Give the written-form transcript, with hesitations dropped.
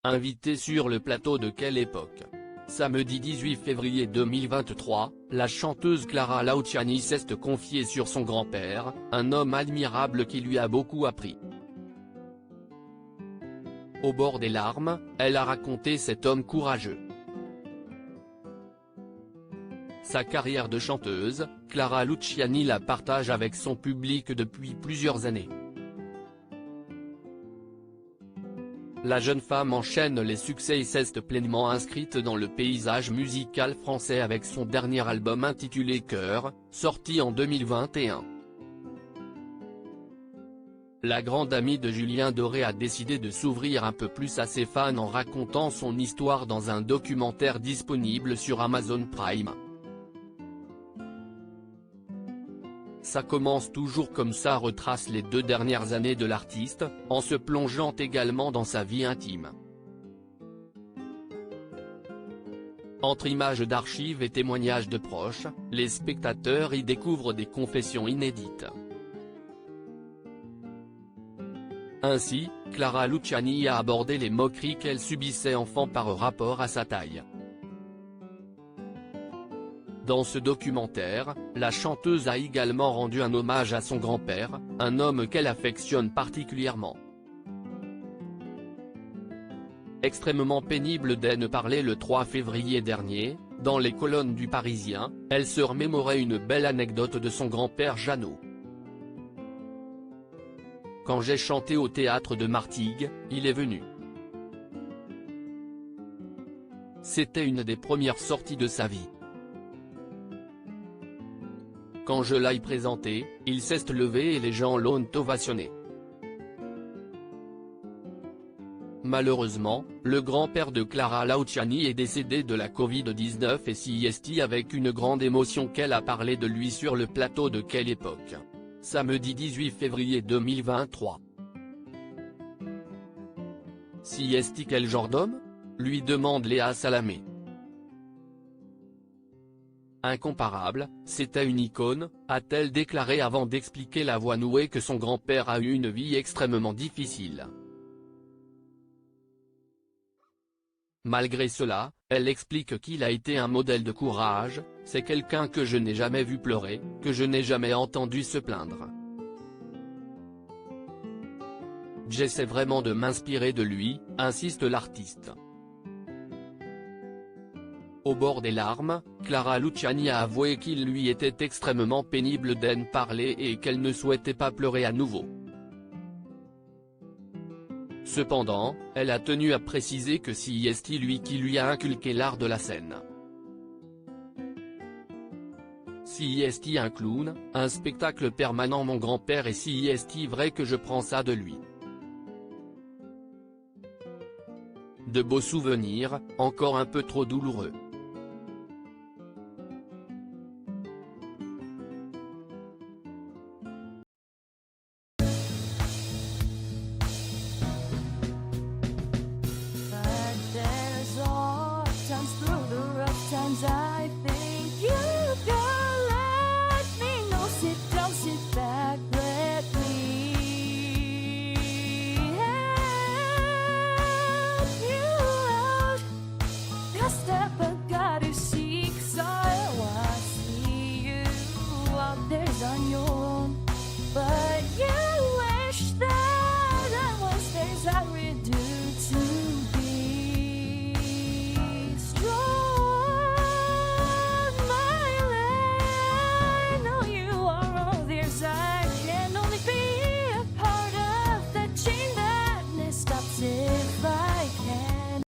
invitée sur le plateau de Quelle époque. Samedi 18 février 2023, la chanteuse Clara Luciani s'est confiée sur son grand-père, un homme admirable qui lui a beaucoup appris. Au bord des larmes, elle a raconté cet homme courageux. Sa carrière de chanteuse, Clara Luciani la partage avec son public depuis plusieurs années. La jeune femme enchaîne les succès et s'est pleinement inscrite dans le paysage musical français avec son dernier album intitulé Cœur, sorti en 2021. La grande amie de Julien Doré a décidé de s'ouvrir un peu plus à ses fans en racontant son histoire dans un documentaire disponible sur Amazon Prime. Ça commence toujours comme ça retrace les 2 dernières années de l'artiste, en se plongeant également dans sa vie intime. Entre images d'archives et témoignages de proches, les spectateurs y découvrent des confessions inédites. Ainsi, Clara Luciani a abordé les moqueries qu'elle subissait enfant par rapport à sa taille. Dans ce documentaire, la chanteuse a également rendu un hommage à son grand-père, un homme qu'elle affectionne particulièrement. Extrêmement pénible d'en parler le 3 février dernier, dans les colonnes du Parisien, elle se remémorait une belle anecdote de son grand-père Jeannot. Quand j'ai chanté au théâtre de Martigues, il est venu. C'était une des premières sorties de sa vie. Quand je l'ai présenté, il s'est levé et les gens l'ont ovationné. Malheureusement, le grand-père de Clara Luciani est décédé de la Covid-19 et c'est avec une grande émotion qu'elle a parlé de lui sur le plateau de Quelle époque. Samedi 18 février 2023. C'est quel genre d'homme ? Lui demande Léa Salamé. Incomparable, c'était une icône, a-t-elle déclaré avant d'expliquer la voix nouée que son grand-père a eu une vie extrêmement difficile. Malgré cela, elle explique qu'il a été un modèle de courage, c'est quelqu'un que je n'ai jamais vu pleurer, que je n'ai jamais entendu se plaindre. J'essaie vraiment de m'inspirer de lui, insiste l'artiste. Au bord des larmes, Clara Luciani a avoué qu'il lui était extrêmement pénible d'en parler et qu'elle ne souhaitait pas pleurer à nouveau. Cependant, elle a tenu à préciser que c'est lui qui lui a inculqué l'art de la scène. C'est un clown, un spectacle permanent mon grand-père et c'est vrai que je prends ça de lui. De beaux souvenirs, encore un peu trop douloureux. I think you can let me know. Sit down, sit back, let me help you out. Just step back, you seek, so I see you out there's on your